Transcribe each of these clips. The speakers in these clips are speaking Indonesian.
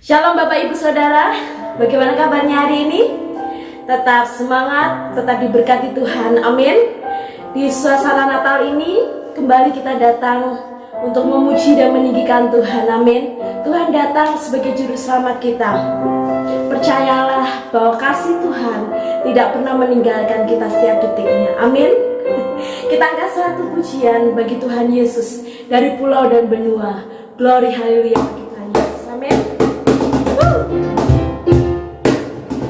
Shalom Bapak Ibu Saudara, bagaimana kabarnya hari ini? Tetap semangat, tetap diberkati Tuhan, amin. Di suasana Natal ini, kembali kita datang untuk memuji dan meninggikan Tuhan, amin. Tuhan datang sebagai juru selamat kita. Percayalah bahwa kasih Tuhan tidak pernah meninggalkan kita setiap detiknya, amin. Kita angkat satu pujian bagi Tuhan Yesus dari pulau dan benua. Glory haleluya bagi Tuhan Yesus, amin.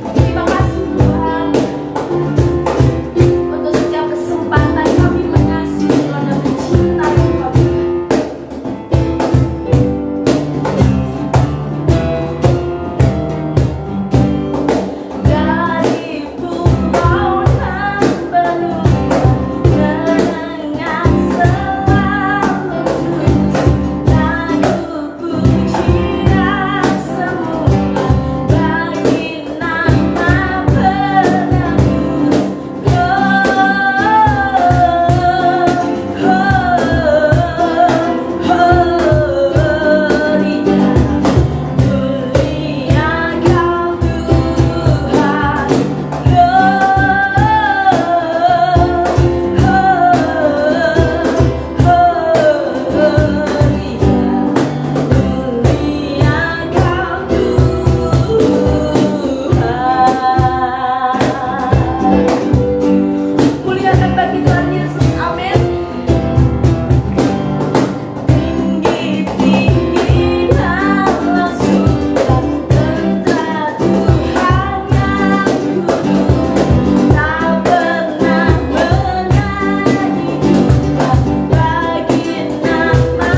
Terima kasih Tuhan untuk setiap kesempatan kami mengasihi Tuhan dan mencintai Tuhan. Dari pulau dan benua dengan selalu lagu pujian semua bagi nama penebus. Muliakan bagi Tuhan Yesus, amin. Tinggi-tinggi dalam surga, tentara Tuhan yang kudus, tak pernah menyanyi duka bagi nama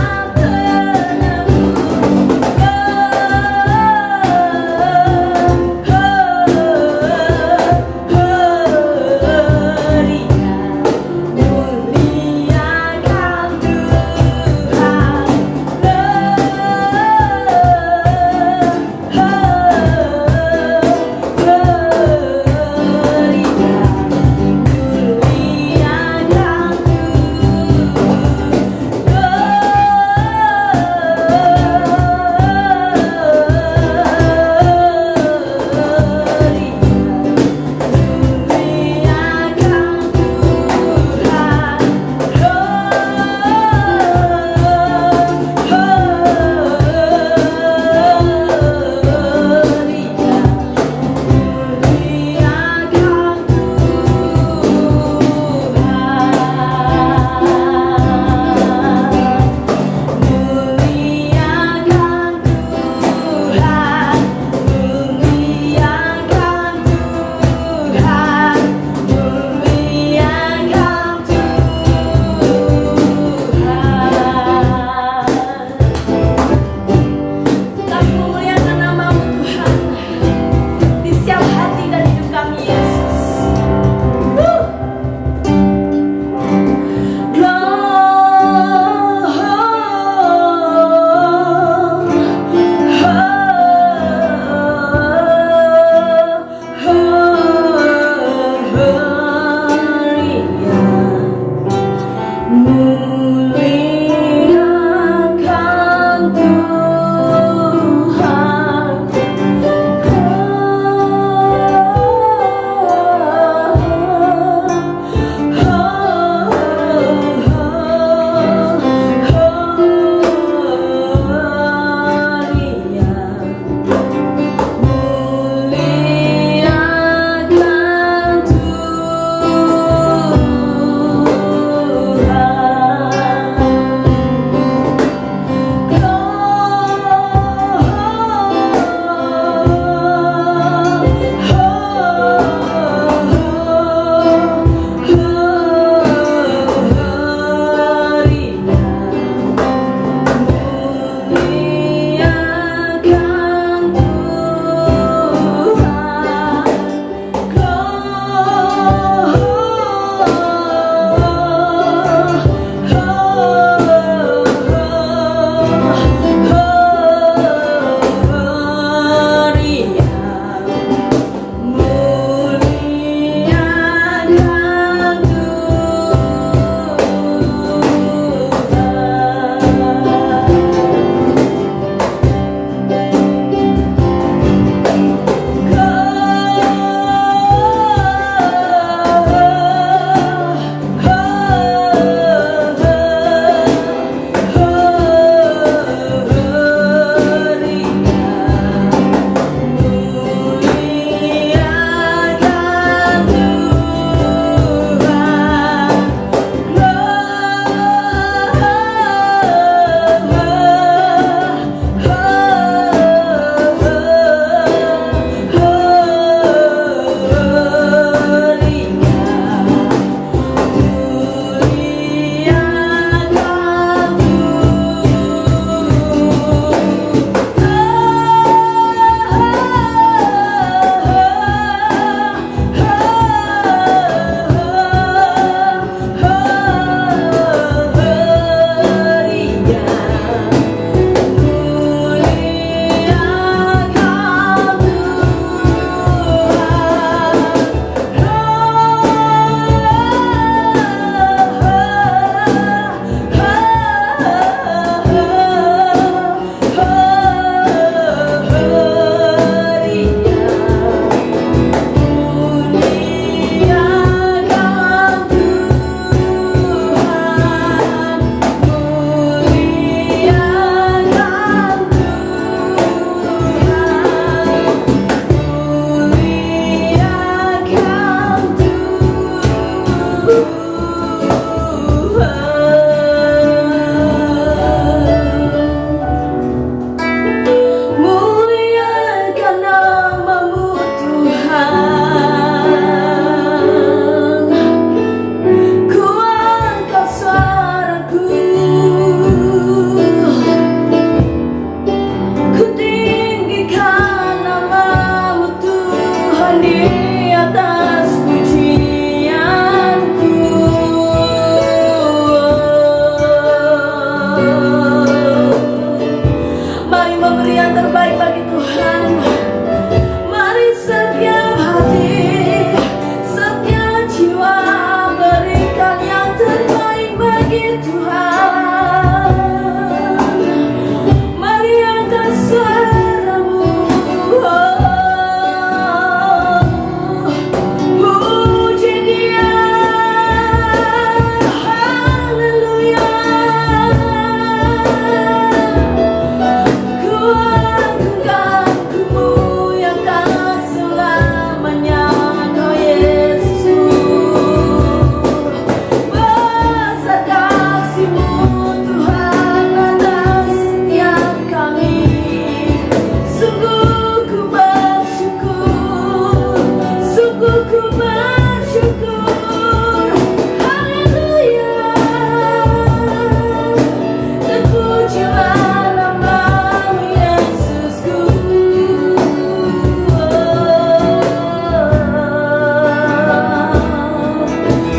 kami memuliakan nama-Mu Tuhan di setiap hati dan hidup kami, Yesus. Muliakan Tuhan. Muliakan Tuhan. Tuhan. Mari angkat suaramu, puji Dia. Haleluya. Ku agungkan, ku muliakan selamanya Kau Yesus. Besar kasih-Mu Tuhan atas setiap kami. Sungguh ku bersyukur, sungguh ku bersyukur. Haleluya. Terpujilah nama-Mu Yesusku.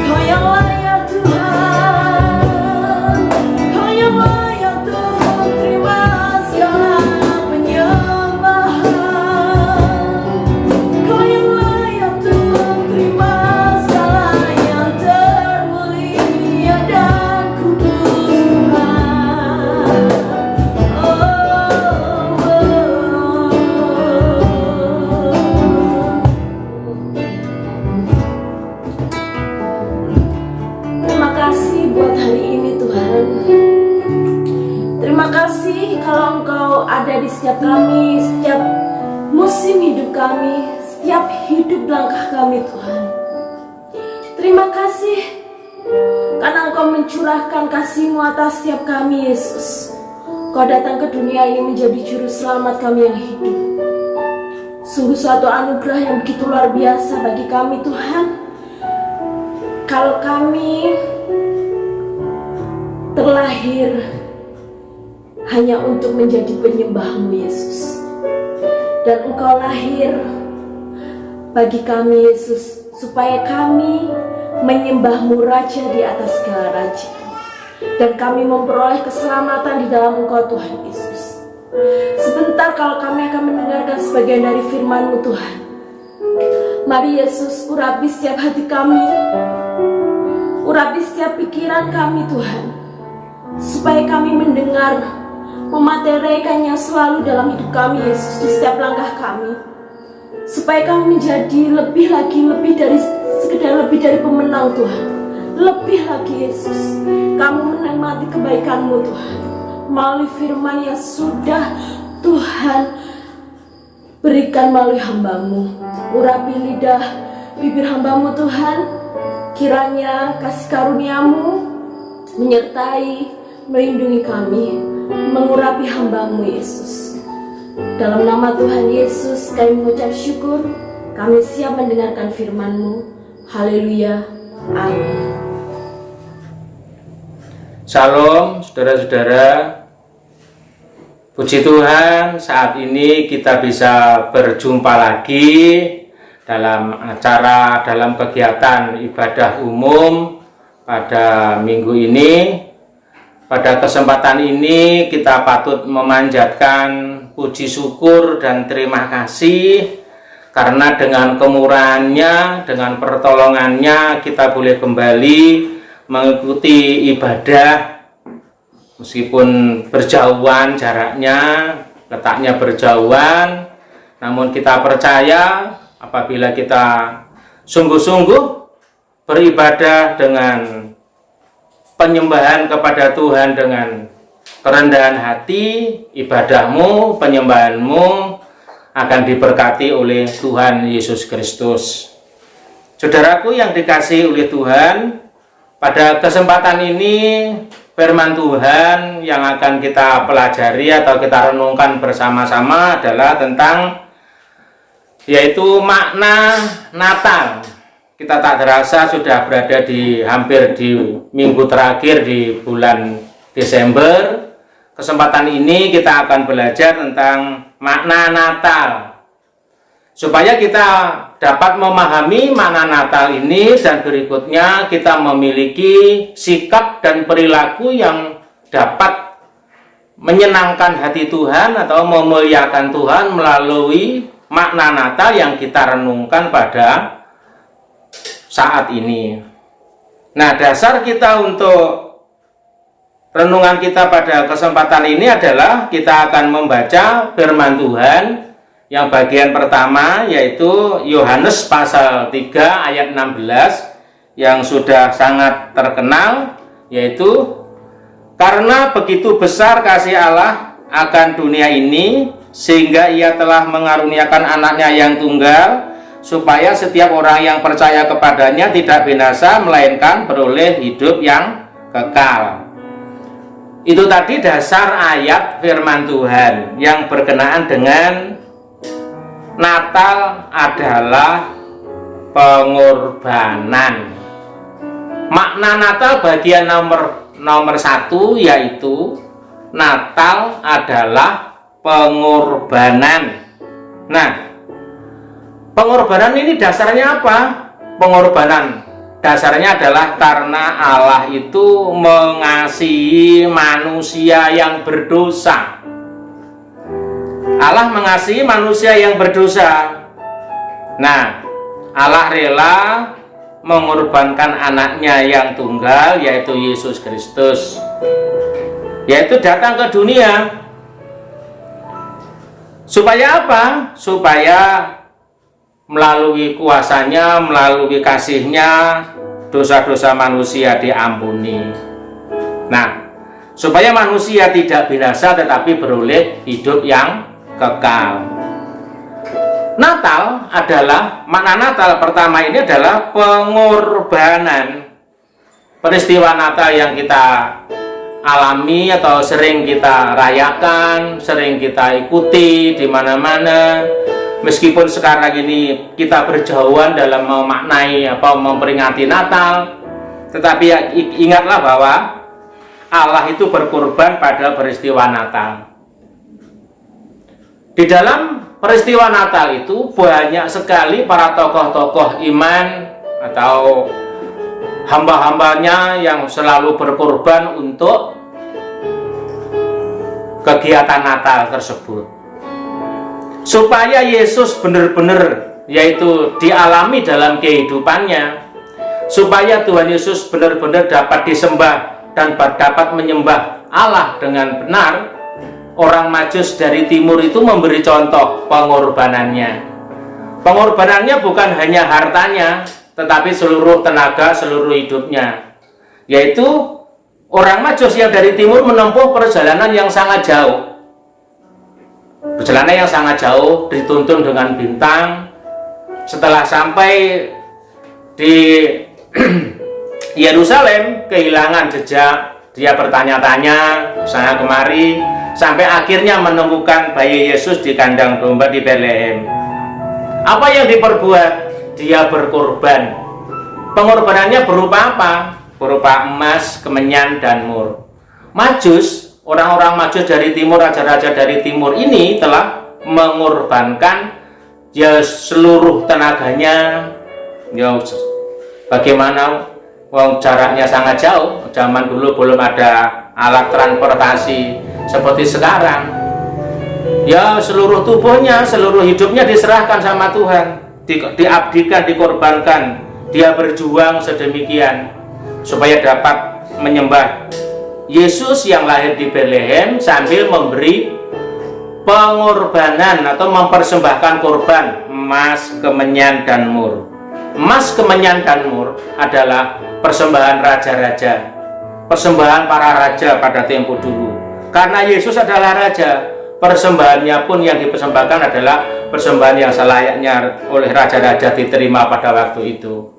Kau yang layak Tuhan, Kau yang layak untuk terima segala penyembahan. Kau yang layak untuk terima segala yang termulia dan kudus Tuhan. Terima kasih buat hari ini Tuhan. Terima kasih kalau Engkau ada di setiap kami, setiap musim hidup kami, setiap hidup langkah kami Tuhan. Terima kasih karena Engkau mencurahkan kasih-Mu atas setiap kami Yesus. Kau datang ke dunia ini menjadi juru selamat kami yang hidup. Sungguh suatu anugerah yang begitu luar biasa bagi kami Tuhan. Kalau kami terlahir hanya untuk menjadi penyembah-Mu Yesus, dan Engkau lahir bagi kami Yesus, supaya kami menyembah-Mu Raja di atas segala raja, dan kami memperoleh keselamatan di dalam Engkau Tuhan Yesus. Sebentar kalau kami akan mendengarkan sebagian dari firman-Mu Tuhan. Mari Yesus urapi setiap hati kami, urapi setiap pikiran kami Tuhan, supaya kami mendengar, memateraikannya selalu dalam hidup kami Yesus, di setiap langkah kami, supaya kami menjadi lebih dari sekedar lebih dari pemenang Tuhan. Lebih lagi Yesus, kami menikmati kebaikan-Mu Tuhan melalui firman yang sudah Tuhan berikan melalui hamba-Mu. Urapi lidah bibir hamba-Mu Tuhan, kiranya kasih karunia-Mu menyertai, melindungi kami, mengurapi hamba-Mu Yesus. Dalam nama Tuhan Yesus kami mengucap syukur, kami siap mendengarkan firman-Mu. Haleluya, amin. Shalom saudara-saudara. Puji Tuhan, saat ini kita bisa berjumpa lagi dalam kegiatan ibadah umum pada minggu ini. Pada kesempatan ini kita patut memanjatkan puji syukur dan terima kasih, karena dengan kemurahannya, dengan pertolongannya kita boleh kembali mengikuti ibadah. Meskipun berjauhan jaraknya, letaknya berjauhan, namun kita percaya apabila kita sungguh-sungguh beribadah dengan penyembahan kepada Tuhan dengan kerendahan hati, ibadahmu, penyembahanmu akan diberkati oleh Tuhan Yesus Kristus. Saudaraku yang dikasihi oleh Tuhan, pada kesempatan ini firman Tuhan yang akan kita pelajari atau kita renungkan bersama-sama adalah tentang yaitu makna Natal. Kita tak terasa sudah berada hampir di minggu terakhir di bulan Desember. Kesempatan ini kita akan belajar tentang makna Natal, supaya kita dapat memahami makna Natal ini, dan berikutnya kita memiliki sikap dan perilaku yang dapat menyenangkan hati Tuhan atau memuliakan Tuhan melalui makna Natal yang kita renungkan pada saat ini. Nah, dasar kita untuk renungan kita pada kesempatan ini adalah kita akan membaca firman Tuhan yang bagian pertama, yaitu Yohanes pasal 3 ayat 16 yang sudah sangat terkenal, yaitu karena begitu besar kasih Allah akan dunia ini sehingga ia telah mengaruniakan anaknya yang tunggal, supaya setiap orang yang percaya kepadanya tidak binasa melainkan beroleh hidup yang kekal. Itu tadi dasar ayat firman Tuhan yang berkenaan dengan Natal adalah pengorbanan. Makna Natal bagian nomor 1 yaitu Natal adalah pengorbanan. Nah, pengorbanan ini dasarnya apa? Pengorbanan dasarnya adalah karena Allah itu mengasihi manusia yang berdosa. Allah mengasihi manusia yang berdosa. Nah, Allah rela mengorbankan anaknya yang tunggal, yaitu Yesus Kristus, yaitu datang ke dunia. Supaya apa? Supaya melalui kuasanya, melalui kasihnya, dosa-dosa manusia diampuni. Nah, supaya manusia tidak binasa tetapi beroleh hidup yang kekal. Natal adalah, makna Natal pertama ini adalah pengorbanan. Peristiwa Natal yang kita alami atau sering kita rayakan, sering kita ikuti di mana-mana. Meskipun sekarang ini kita berjauhan dalam memaknai memperingati Natal, tetapi ingatlah bahwa Allah itu berkorban pada peristiwa Natal. Di dalam peristiwa Natal itu banyak sekali para tokoh-tokoh iman atau hamba-hambanya yang selalu berkorban untuk kegiatan Natal tersebut, supaya Yesus benar-benar yaitu dialami dalam kehidupannya, supaya Tuhan Yesus benar-benar dapat disembah dan dapat menyembah Allah dengan benar. Orang Majus dari timur itu memberi contoh pengorbanannya. Pengorbanannya bukan hanya hartanya, tetapi seluruh tenaga, seluruh hidupnya. Yaitu orang Majus yang dari timur menempuh perjalanan yang sangat jauh. Perjalanan yang sangat jauh, dituntun dengan bintang. Setelah sampai di Yerusalem, kehilangan jejak. Dia bertanya-tanya sana kemari, sampai akhirnya menemukan bayi Yesus di kandang domba di Bethlehem. Apa yang diperbuat? Dia berkorban. Pengorbanannya berupa apa? Berupa emas, kemenyan, dan mur. Majus, orang-orang Majus dari timur, raja-raja dari timur ini telah mengorbankan ya seluruh tenaganya. Ya, bagaimana? Jaraknya sangat jauh. Zaman dulu belum ada alat transportasi seperti sekarang. Ya, seluruh tubuhnya, seluruh hidupnya diserahkan sama Tuhan, diabdikan, dikorbankan. Dia berjuang sedemikian supaya dapat menyembah Yesus yang lahir di Bethlehem sambil memberi pengorbanan atau mempersembahkan korban emas, kemenyan, dan mur. Emas, kemenyan, dan mur adalah persembahan raja-raja, persembahan para raja pada tempo dulu. Karena Yesus adalah raja, persembahannya pun yang dipersembahkan adalah persembahan yang selayaknya oleh raja-raja diterima pada waktu itu.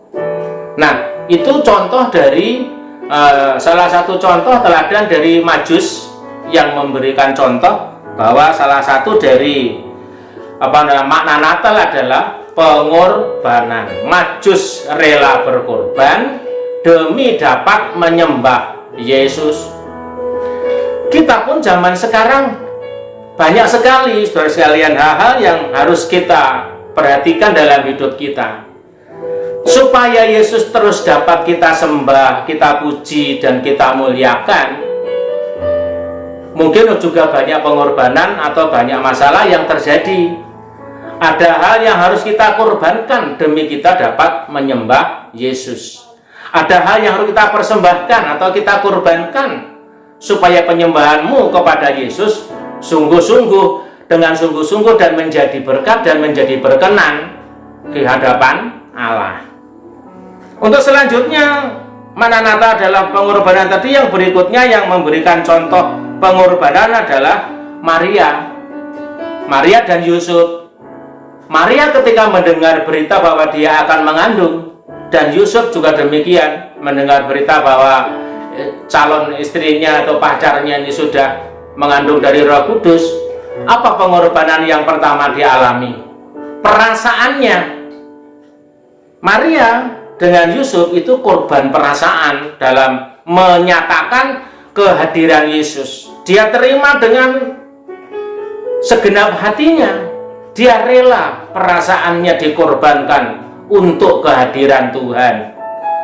Nah, itu contoh dari salah satu contoh teladan dari Majus yang memberikan contoh bahwa salah satu dari makna Natal adalah pengorbanan. Majus rela berkorban demi dapat menyembah Yesus. Kita pun zaman sekarang banyak sekali, saudara sekalian, hal-hal yang harus kita perhatikan dalam hidup kita supaya Yesus terus dapat kita sembah, kita puji, dan kita muliakan. Mungkin juga banyak pengorbanan atau banyak masalah yang terjadi. Ada hal yang harus kita korbankan demi kita dapat menyembah Yesus. Ada hal yang harus kita persembahkan atau kita korbankan supaya penyembahanmu kepada Yesus sungguh-sungguh, dengan sungguh-sungguh, dan menjadi berkat dan menjadi berkenan di hadapan Allah. Untuk selanjutnya, Maranatha adalah pengorbanan tadi. Yang berikutnya yang memberikan contoh pengorbanan adalah Maria dan Yusuf. Maria ketika mendengar berita bahwa dia akan mengandung, dan Yusuf juga demikian, mendengar berita bahwa calon istrinya atau pacarnya ini sudah mengandung dari Roh Kudus. Apa pengorbanan yang pertama dialami? Perasaannya. Maria dengan Yusuf itu korban perasaan dalam menyatakan kehadiran Yesus. Dia terima dengan segenap hatinya. Dia rela perasaannya dikorbankan untuk kehadiran Tuhan.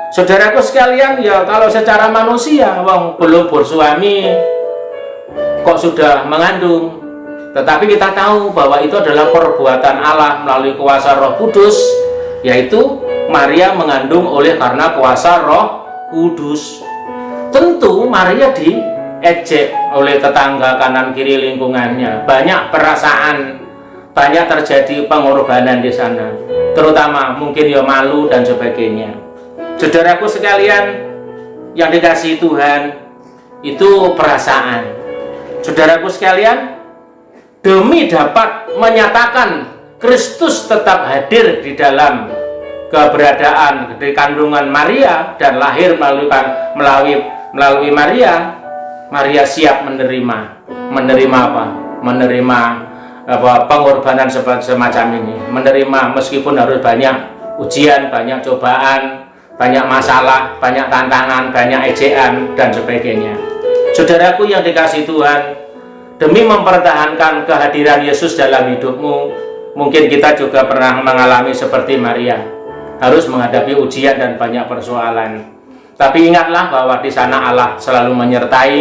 Saudaraku sekalian, ya kalau secara manusia, belum bersuami kok sudah mengandung. Tetapi kita tahu bahwa itu adalah perbuatan Allah melalui kuasa Roh Kudus, yaitu Maria mengandung oleh karena kuasa Roh Kudus. Tentu Maria diejek oleh tetangga kanan kiri lingkungannya. Banyak perasaan, banyak terjadi pengorbanan di sana. Terutama mungkin ya malu dan sebagainya. Saudaraku sekalian yang dikasihi Tuhan, itu perasaan. Saudaraku sekalian, demi dapat menyatakan Kristus tetap hadir di dalam keberadaan di kandungan Maria dan lahir melalui Maria, Maria siap menerima apa? Menerima pengorbanan semacam ini, menerima meskipun harus banyak ujian, banyak cobaan, banyak masalah, banyak tantangan, banyak ejekan dan sebagainya. Saudaraku yang dikasihi Tuhan, demi mempertahankan kehadiran Yesus dalam hidupmu, mungkin kita juga pernah mengalami seperti Maria, harus menghadapi ujian dan banyak persoalan. Tapi ingatlah bahwa di sana Allah selalu menyertai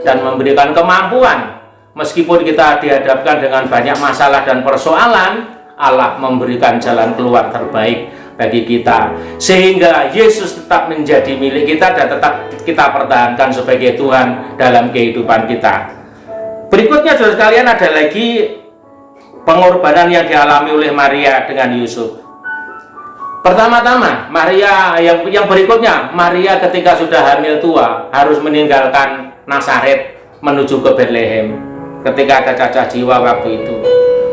dan memberikan kemampuan. Meskipun kita dihadapkan dengan banyak masalah dan persoalan, Allah memberikan jalan keluar terbaik bagi kita, sehingga Yesus tetap menjadi milik kita dan tetap kita pertahankan sebagai Tuhan dalam kehidupan kita. Berikutnya saudara sekalian, ada lagi pengorbanan yang dialami oleh Maria dengan Yusuf. Pertama-tama Maria, yang berikutnya, Maria ketika sudah hamil tua harus meninggalkan Nazaret menuju ke Bethlehem. Ketika ada cacat jiwa waktu itu,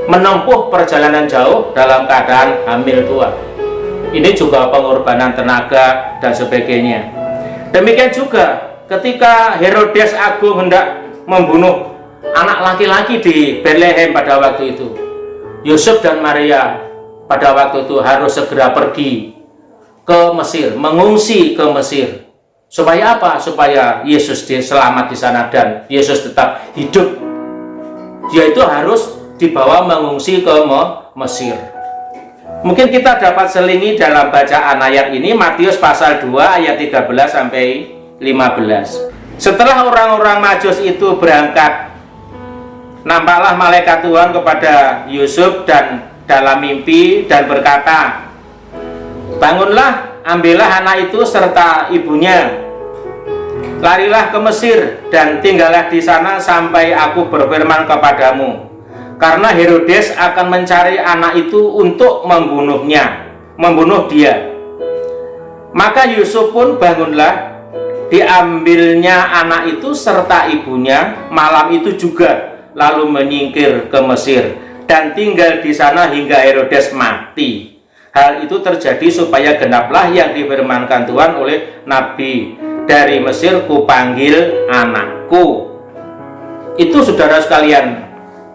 menempuh perjalanan jauh dalam keadaan hamil tua. Ini juga pengorbanan tenaga dan sebagainya. Demikian juga ketika Herodes Agung hendak membunuh anak laki-laki di Bethlehem pada waktu itu, Yusuf dan Maria pada waktu itu harus segera pergi ke Mesir, mengungsi ke Mesir. Supaya apa? Supaya Yesus selamat di sana dan Yesus tetap hidup. Yaitu harus dibawa mengungsi ke Mesir. Mungkin kita dapat selingi dalam bacaan ayat ini, Matius pasal 2 ayat 13 sampai 15. Setelah orang-orang Majus itu berangkat, nampaklah malaikat Tuhan kepada Yusuf dan dalam mimpi dan berkata, "Bangunlah, ambillah anak itu serta ibunya, larilah ke Mesir dan tinggallah di sana sampai aku berfirman kepadamu. Karena Herodes akan mencari anak itu untuk membunuh dia." Maka Yusuf pun bangunlah, diambilnya anak itu serta ibunya malam itu juga, lalu menyingkir ke Mesir dan tinggal di sana hingga Herodes mati. Hal itu terjadi supaya genaplah yang difirmankan Tuhan oleh nabi, "Dari Mesir kupanggil anakku." Itu saudara sekalian,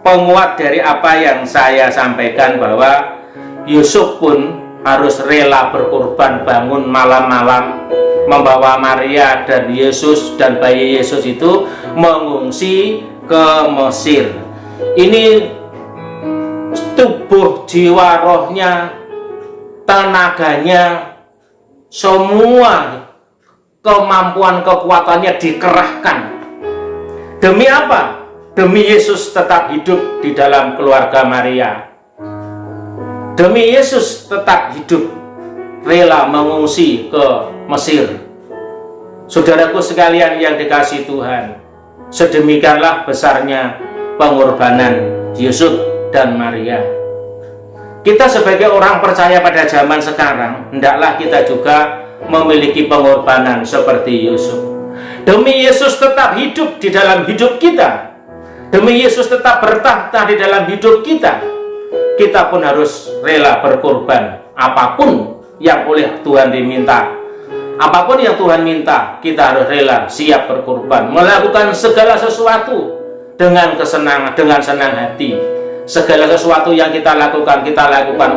penguat dari apa yang saya sampaikan, bahwa Yusuf pun harus rela berkorban, bangun malam-malam, membawa Maria dan Yesus dan bayi Yesus itu mengungsi ke Mesir. Ini tubuh, jiwa, rohnya, tenaganya, semua kemampuan, kekuatannya dikerahkan. Demi apa? Demi Yesus tetap hidup di dalam keluarga Maria. Demi Yesus tetap hidup, rela mengungsi ke Mesir. Saudaraku sekalian yang dikasihi Tuhan, Sedemikianlah besarnya pengorbanan Yusuf dan Maria. Kita sebagai orang percaya pada zaman sekarang, hendaklah kita juga memiliki pengorbanan seperti Yusuf. Demi Yesus tetap hidup di dalam hidup kita, demi Yesus tetap bertahta di dalam hidup kita, kita pun harus rela berkorban. Apapun yang oleh Tuhan diminta, apapun yang Tuhan minta, kita harus rela siap berkorban, melakukan segala sesuatu dengan kesenangan, dengan senang hati. Segala sesuatu yang kita lakukan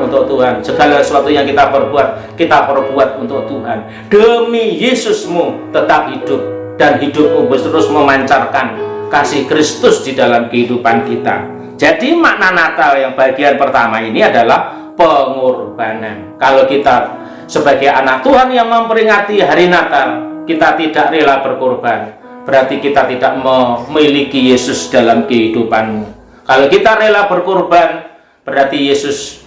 untuk Tuhan. Segala sesuatu yang kita perbuat untuk Tuhan. Demi Yesusmu tetap hidup, dan hidupmu terus memancarkan kasih Kristus di dalam kehidupan kita. Jadi makna Natal yang bagian pertama ini adalah pengorbanan. Kalau kita sebagai anak Tuhan yang memperingati hari Natal, kita tidak rela berkorban, berarti kita tidak memiliki Yesus dalam kehidupanmu. Kalau kita rela berkorban, berarti Yesus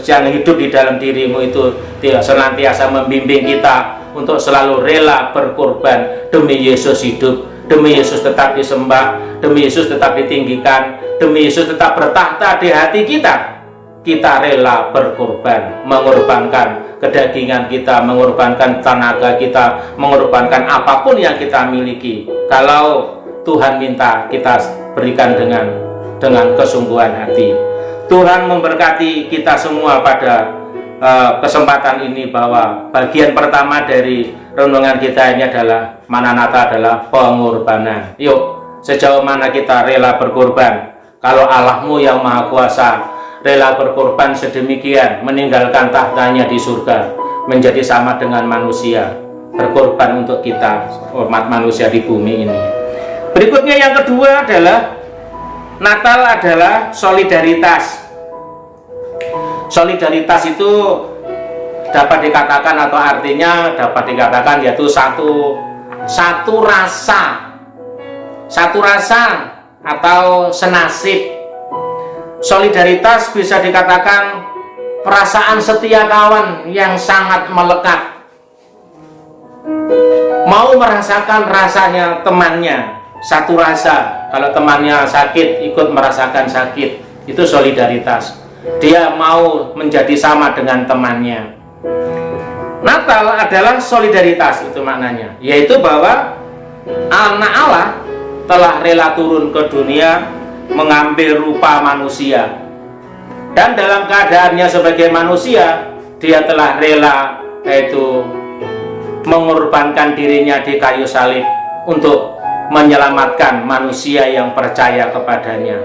yang hidup di dalam dirimu itu senantiasa membimbing kita untuk selalu rela berkorban demi Yesus hidup, demi Yesus tetap disembah, demi Yesus tetap ditinggikan, demi Yesus tetap bertahta di hati kita. Kita rela berkorban, mengorbankan kedagingan kita, mengorbankan tenaga kita, mengorbankan apapun yang kita miliki. Kalau Tuhan minta, kita berikan dengan kesungguhan hati. Tuhan memberkati kita semua pada kesempatan ini, bahwa bagian pertama dari renungan kita ini adalah makna Natal adalah pengorbanan. Yuk, sejauh mana kita rela berkorban? Kalau Allahmu yang Maha Kuasa rela berkorban sedemikian, meninggalkan tahtanya di surga, menjadi sama dengan manusia, berkorban untuk kita, umat manusia di bumi ini. Berikutnya yang kedua adalah Natal adalah solidaritas. Solidaritas itu dapat dikatakan, atau artinya dapat dikatakan, yaitu satu rasa atau senasib. Solidaritas bisa dikatakan perasaan setia kawan yang sangat melekat, mau merasakan rasanya temannya. Satu rasa, kalau temannya sakit ikut merasakan sakit, itu solidaritas. Dia mau menjadi sama dengan temannya. Natal adalah solidaritas, itu maknanya, yaitu bahwa anak Allah telah rela turun ke dunia, mengambil rupa manusia, dan dalam keadaannya sebagai manusia, dia telah rela, yaitu mengorbankan dirinya di kayu salib untuk menyelamatkan manusia yang percaya kepadanya.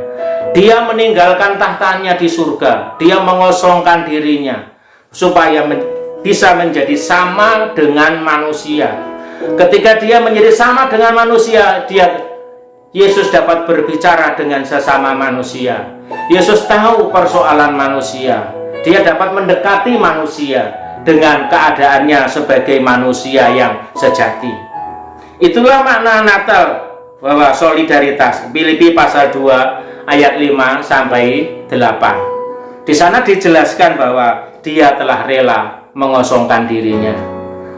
Dia meninggalkan tahtanya di surga, dia mengosongkan dirinya supaya bisa menjadi sama dengan manusia. Ketika dia menjadi sama dengan manusia, Yesus dapat berbicara dengan sesama manusia. Yesus tahu persoalan manusia, dia dapat mendekati manusia dengan keadaannya sebagai manusia yang sejati. Itulah makna Natal, bahwa solidaritas. Filipi pasal 2 ayat 5 sampai 8. Di sana dijelaskan bahwa dia telah rela mengosongkan dirinya,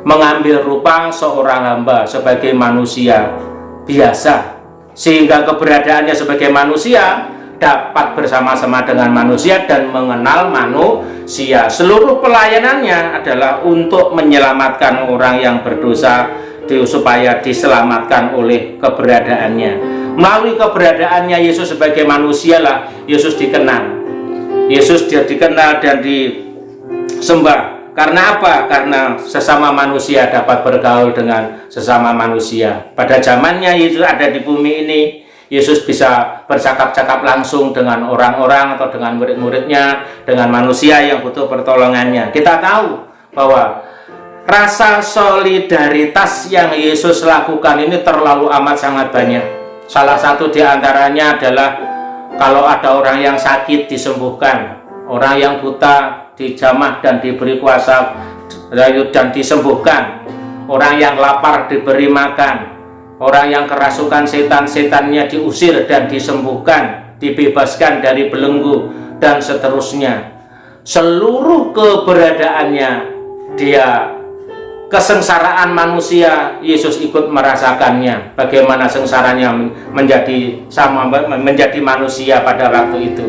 mengambil rupa seorang hamba sebagai manusia biasa, sehingga keberadaannya sebagai manusia dapat bersama-sama dengan manusia dan mengenal manusia. Seluruh pelayanannya adalah untuk menyelamatkan orang yang berdosa, supaya diselamatkan oleh keberadaannya. Melalui keberadaannya Yesus sebagai manusia lah Yesus dikenal. Yesus dikenal dan disembah. Karena apa? Karena sesama manusia dapat bergaul dengan sesama manusia. Pada zamannya Yesus ada di bumi ini, Yesus bisa bercakap-cakap langsung dengan orang-orang atau dengan murid-muridnya, dengan manusia yang butuh pertolongannya. Kita tahu bahwa rasa solidaritas yang Yesus lakukan ini terlalu amat sangat banyak. Salah satu di antaranya adalah kalau ada orang yang sakit disembuhkan, orang yang buta dijamah dan diberi kuasa dan disembuhkan, orang yang lapar diberi makan, orang yang kerasukan setan-setannya diusir dan disembuhkan, dibebaskan dari belenggu, dan seterusnya. Seluruh keberadaannya dia kesengsaraan manusia, Yesus ikut merasakannya. Bagaimana sengsaranya menjadi manusia pada waktu itu.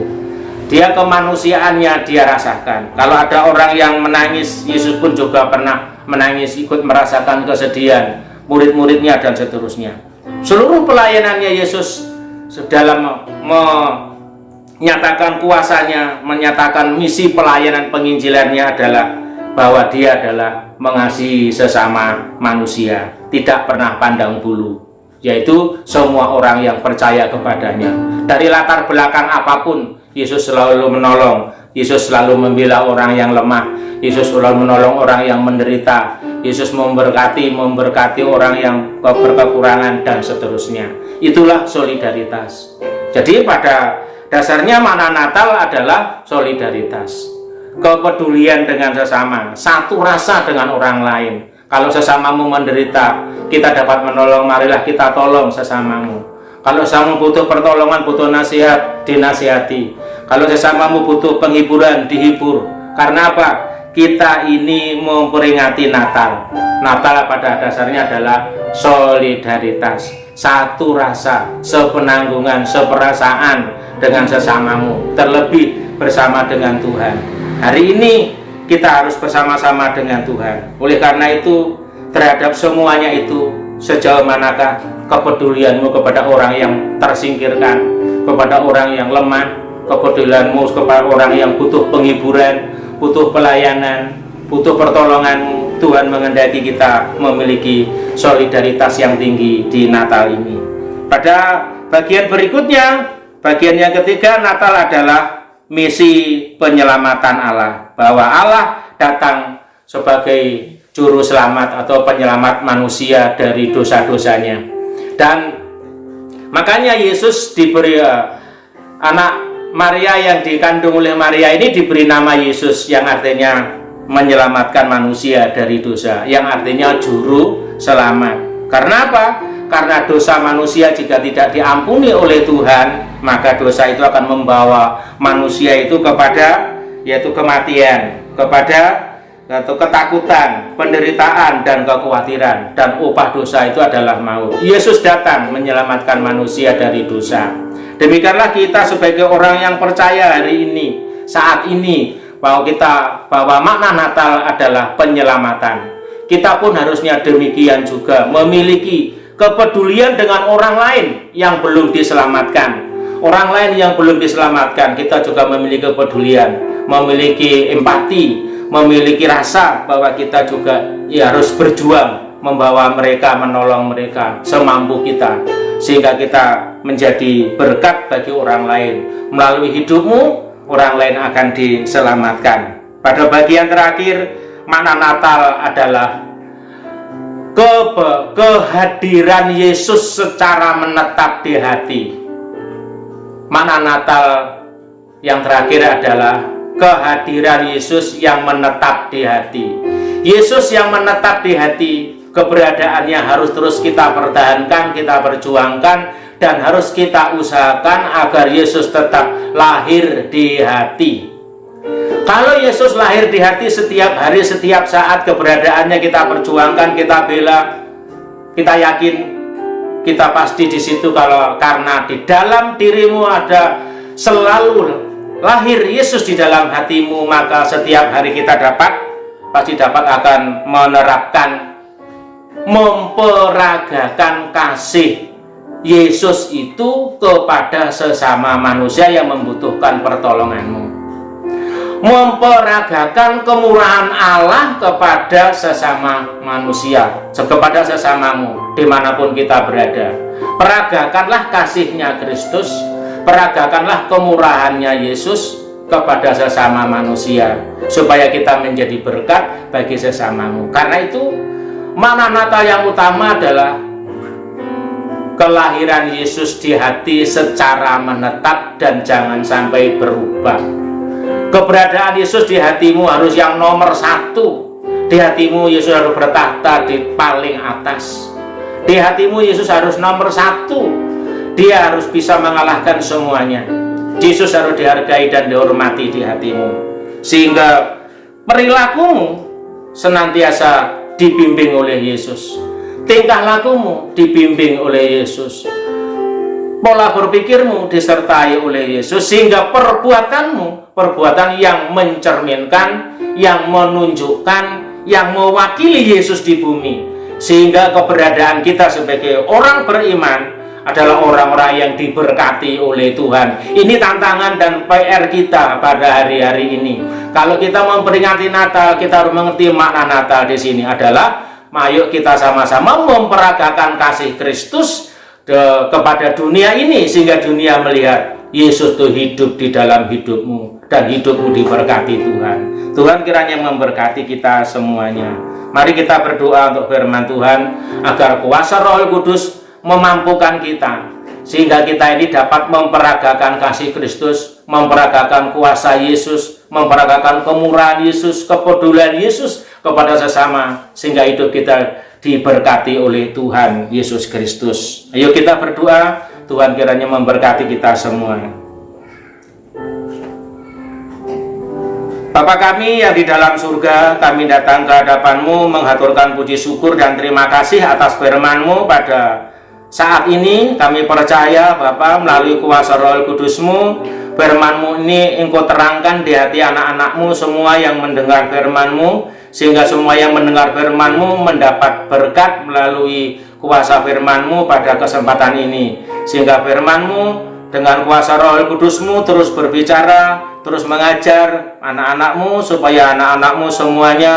Dia kemanusiaannya dia rasakan. Kalau ada orang yang menangis, Yesus pun juga pernah menangis, ikut merasakan kesedihan murid-muridnya dan seterusnya. Seluruh pelayanannya Yesus dalam menyatakan kuasanya, menyatakan misi pelayanan penginjilannya adalah bahwa dia adalah mengasihi sesama manusia, tidak pernah pandang bulu, yaitu semua orang yang percaya kepadanya. Dari latar belakang apapun, Yesus selalu menolong, Yesus selalu membela orang yang lemah, Yesus selalu menolong orang yang menderita, Yesus memberkati orang yang berkekurangan dan seterusnya. Itulah solidaritas. Jadi pada dasarnya makna Natal adalah solidaritas, kepedulian dengan sesama, satu rasa dengan orang lain. Kalau sesamamu menderita, kita dapat menolong, marilah kita tolong sesamamu. Kalau sesamamu butuh pertolongan, butuh nasihat, dinasihati. Kalau sesamamu butuh penghiburan, dihibur. Karena apa? Kita ini memperingati Natal. Natal pada dasarnya adalah solidaritas, satu rasa, sepenanggungan, seperasaan dengan sesamamu, terlebih bersama dengan Tuhan. Hari ini kita harus bersama-sama dengan Tuhan. Oleh karena itu, terhadap semuanya itu, sejauh manakah kepedulianmu kepada orang yang tersingkirkan, kepada orang yang lemah, kepedulianmu kepada orang yang butuh penghiburan, butuh pelayanan, butuh pertolonganmu. Tuhan menghendaki kita memiliki solidaritas yang tinggi di Natal ini. Pada bagian berikutnya, bagian yang ketiga, Natal adalah misi penyelamatan Allah, bahwa Allah datang sebagai juru selamat atau penyelamat manusia dari dosa-dosanya. Dan makanya Yesus diberi anak Maria yang dikandung oleh Maria ini diberi nama Yesus, yang artinya menyelamatkan manusia dari dosa, yang artinya juru selamat. Karena apa? Karena dosa manusia jika tidak diampuni oleh Tuhan, maka dosa itu akan membawa manusia itu kepada yaitu kematian, kepada atau ketakutan, penderitaan dan kekhawatiran, dan upah dosa itu adalah maut. Yesus datang menyelamatkan manusia dari dosa. Demikianlah kita sebagai orang yang percaya hari ini, saat ini, bahwa makna Natal adalah penyelamatan. Kita pun harusnya demikian juga, memiliki kepedulian dengan orang lain yang belum diselamatkan. Orang lain yang belum diselamatkan, kita juga memiliki kepedulian, memiliki empati, memiliki rasa bahwa kita juga harus berjuang membawa mereka, menolong mereka semampu kita, sehingga kita menjadi berkat bagi orang lain. Melalui hidupmu, orang lain akan diselamatkan. Pada bagian terakhir, makna Natal adalah kehadiran Yesus secara menetap di hati. Makna Natal yang terakhir adalah kehadiran Yesus yang menetap di hati. Yesus yang menetap di hati, keberadaannya harus terus kita pertahankan, kita perjuangkan, dan harus kita usahakan agar Yesus tetap lahir di hati. Kalau Yesus lahir di hati setiap hari, setiap saat, keberadaannya kita perjuangkan, kita bela, kita yakin, kita pasti di situ. Kalau karena di dalam dirimu ada selalu lahir Yesus di dalam hatimu, maka setiap hari kita pasti dapat akan menerapkan, memperagakan kasih Yesus itu kepada sesama manusia yang membutuhkan pertolonganmu, memperagakan kemurahan Allah kepada sesama manusia, kepada sesamamu dimanapun kita berada. Peragakanlah kasihnya Kristus, peragakanlah kemurahannya Yesus kepada sesama manusia, supaya kita menjadi berkat bagi sesamamu. Karena itu, makna Natal yang utama adalah kelahiran Yesus di hati secara menetap dan jangan sampai berubah. Keberadaan Yesus di hatimu harus yang nomor satu. Di hatimu Yesus harus bertahta di paling atas. Di hatimu Yesus harus nomor satu. Dia harus bisa mengalahkan semuanya. Yesus harus dihargai dan dihormati di hatimu, sehingga perilakumu senantiasa dibimbing oleh Yesus. Tingkah lakumu dibimbing oleh Yesus. Pola berpikirmu disertai oleh Yesus, sehingga perbuatanmu, perbuatan yang mencerminkan, yang menunjukkan, yang mewakili Yesus di bumi. Sehingga keberadaan kita sebagai orang beriman adalah orang-orang yang diberkati oleh Tuhan. Ini tantangan dan PR kita pada hari-hari ini. Kalau kita memperingati Natal, kita harus mengerti makna Natal di sini adalah, ayo kita sama-sama memperagakan kasih Kristus kepada dunia ini, sehingga dunia melihat Yesus itu hidup di dalam hidupmu dan hidupmu diberkati Tuhan. Tuhan kiranya memberkati kita semuanya. Mari kita berdoa untuk firman Tuhan agar kuasa Roh Kudus memampukan kita, sehingga kita ini dapat memperagakan kasih Kristus, memperagakan kuasa Yesus, memperagakan kemurahan Yesus, kepedulian Yesus kepada sesama, sehingga hidup kita diberkati oleh Tuhan Yesus Kristus. Ayo kita berdoa, Tuhan kiranya memberkati kita semua. Bapa kami yang di dalam surga, kami datang ke hadapan-Mu menghaturkan puji syukur dan terima kasih atas firman-Mu pada saat ini. Kami percaya Bapa, melalui kuasa Roh Kudus-Mu, firman-Mu ini Engkau terangkan di hati anak-anak-Mu semua yang mendengar firman-Mu, sehingga semua yang mendengar firman-Mu mendapat berkat melalui kuasa firman-Mu pada kesempatan ini. Sehingga firman-Mu dengan kuasa Roh Kudus-Mu terus berbicara, terus mengajar anak-anak-Mu, supaya anak-anak-Mu semuanya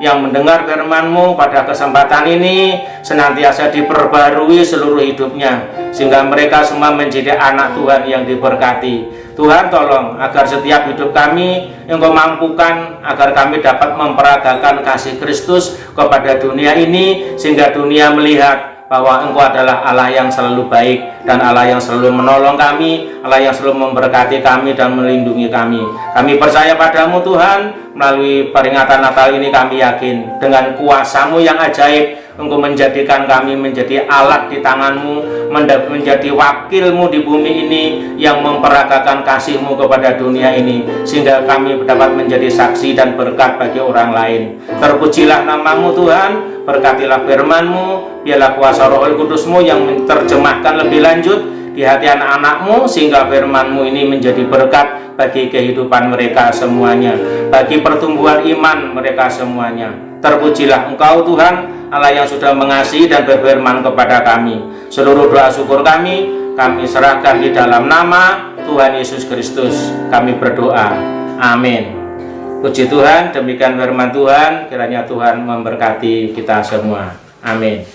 yang mendengar firman-Mu pada kesempatan ini senantiasa diperbarui seluruh hidupnya, sehingga mereka semua menjadi anak Tuhan yang diberkati. Tuhan, tolong agar setiap hidup kami Engkau mampukan, agar kami dapat memperagakan kasih Kristus kepada dunia ini, sehingga dunia melihat bahwa Engkau adalah Allah yang selalu baik, dan Allah yang selalu menolong kami, Allah yang selalu memberkati kami dan melindungi kami. Kami percaya padamu Tuhan, melalui peringatan Natal ini kami yakin dengan kuasa-Mu yang ajaib, Engkau menjadikan kami menjadi alat di tangan-Mu, menjadi wakil-Mu di bumi ini yang memperagakan kasih-Mu kepada dunia ini, sehingga kami dapat menjadi saksi dan berkat bagi orang lain. Terpujilah nama-Mu Tuhan, berkatilah firman-Mu, biarlah kuasa Roh Kudus-Mu yang menerjemahkan lebih lanjut di hati anak-anak-Mu, sehingga firman-Mu ini menjadi berkat bagi kehidupan mereka semuanya, bagi pertumbuhan iman mereka semuanya. Terpujilah Engkau Tuhan, Allah yang sudah mengasihi dan berfirman kepada kami. Seluruh doa syukur kami serahkan di dalam nama Tuhan Yesus Kristus. Kami berdoa. Amin. Puji Tuhan, demikian firman Tuhan. Kiranya Tuhan memberkati kita semua. Amin.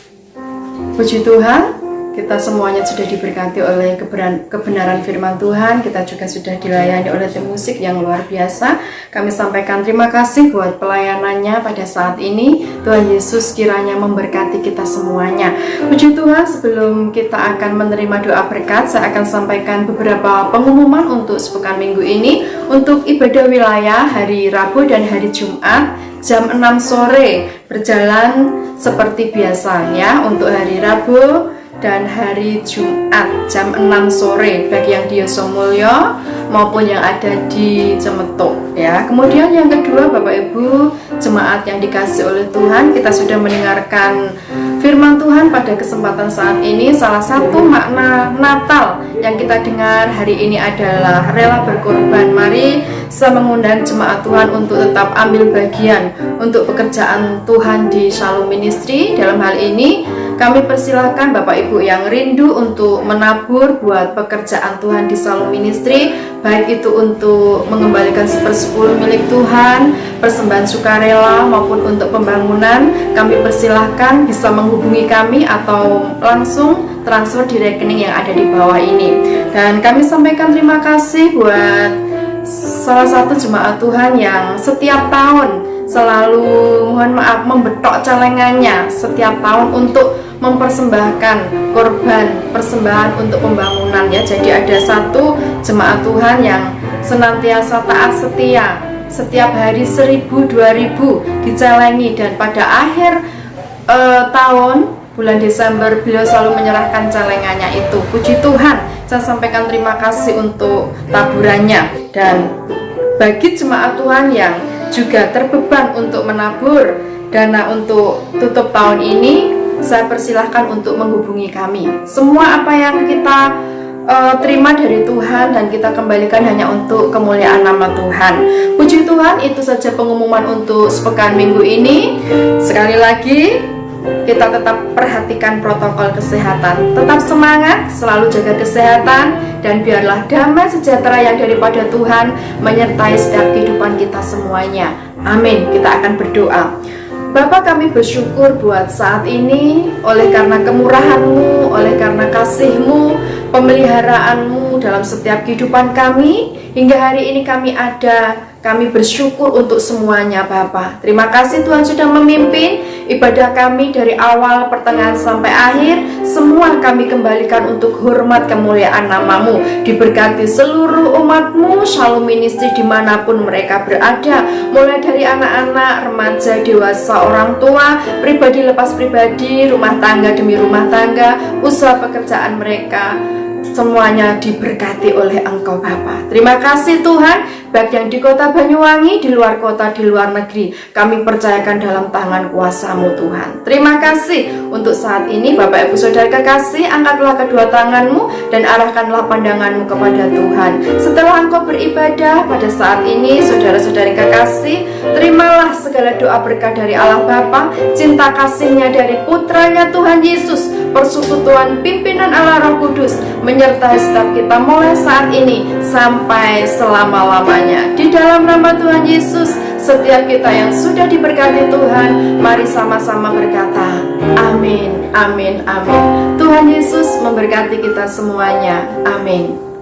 Puji Tuhan, kita semuanya sudah diberkati oleh kebenaran firman Tuhan. Kita juga sudah dilayani oleh tim musik yang luar biasa. Kami sampaikan terima kasih buat pelayanannya pada saat ini. Tuhan Yesus kiranya memberkati kita semuanya. Puji Tuhan, sebelum kita akan menerima doa berkat, saya akan sampaikan beberapa pengumuman untuk sepekan minggu ini. Untuk ibadah wilayah hari Rabu dan hari Jumat jam 6 sore berjalan seperti biasa ya. Untuk hari Rabu dan hari Jumat jam 6 sore bagi yang di Yosomulyo maupun yang ada di Cemetuk ya. Kemudian yang kedua, Bapak Ibu jemaat yang dikasihi oleh Tuhan, kita sudah mendengarkan firman Tuhan pada kesempatan saat ini. Salah satu makna Natal yang kita dengar hari ini adalah rela berkorban. Mari saya mengundang jemaat Tuhan untuk tetap ambil bagian untuk pekerjaan Tuhan di Shalom Ministry. Dalam hal ini kami persilahkan Bapak Ibu yang rindu untuk menabur buat pekerjaan Tuhan di Shalom Ministry, baik itu untuk mengembalikan 1/10 milik Tuhan, persembahan sukarela maupun untuk pembangunan. Kami persilahkan bisa menghubungi kami atau langsung transfer di rekening yang ada di bawah ini. Dan kami sampaikan terima kasih buat salah satu jemaat Tuhan yang setiap tahun selalu membetok celengannya setiap tahun untuk mempersembahkan korban persembahan untuk pembangunan ya. Jadi ada satu jemaat Tuhan yang senantiasa taat setia, setiap hari 1.000-2.000 dicelengi, dan pada akhir tahun bulan Desember beliau selalu menyerahkan celengannya itu. Puji Tuhan, saya sampaikan terima kasih untuk taburannya. Dan bagi jemaat Tuhan yang juga terbeban untuk menabur dana untuk tutup tahun ini, saya persilahkan untuk menghubungi kami. Semua apa yang kita terima dari Tuhan dan kita kembalikan hanya untuk kemuliaan nama Tuhan. Puji Tuhan, itu saja pengumuman untuk sepekan minggu ini. Sekali lagi, kita tetap perhatikan protokol kesehatan, tetap semangat, selalu jaga kesehatan, dan biarlah damai sejahtera yang daripada Tuhan menyertai setiap kehidupan kita semuanya. Amin. Kita akan berdoa. Bapa, kami bersyukur buat saat ini, oleh karena kemurahan-Mu, oleh karena kasih-Mu, pemeliharaanmu dalam setiap kehidupan kami. Hingga hari ini kami ada, kami bersyukur untuk semuanya Bapa. Terima kasih Tuhan sudah memimpin ibadah kami dari awal, pertengahan sampai akhir. Semua kami kembalikan untuk hormat kemuliaan nama-Mu. Diberkati seluruh umat-Mu, Shalom Ministry dimanapun mereka berada, mulai dari anak-anak, remaja, dewasa, orang tua, pribadi lepas pribadi, rumah tangga demi rumah tangga, usaha pekerjaan mereka. Semuanya diberkati oleh Engkau Bapa. Terima kasih Tuhan, baik yang di kota Banyuwangi, di luar kota, di luar negeri, kami percayakan dalam tangan kuasa-Mu Tuhan. Terima kasih untuk saat ini Bapak Ibu Saudara kekasih, angkatlah kedua tangan-Mu dan arahkanlah pandangan-Mu kepada Tuhan. Setelah Engkau beribadah pada saat ini, saudara-saudari kekasih, terimalah segala doa berkat dari Allah Bapa, cinta kasih-Nya dari Putranya Tuhan Yesus, persekutuan pimpinan Allah Roh Kudus menyertai setiap kita mulai saat ini sampai selama-lamanya. Di dalam nama Tuhan Yesus, setiap kita yang sudah diberkati Tuhan, mari sama-sama berkata amin, amin, amin. Tuhan Yesus memberkati kita semuanya. Amin.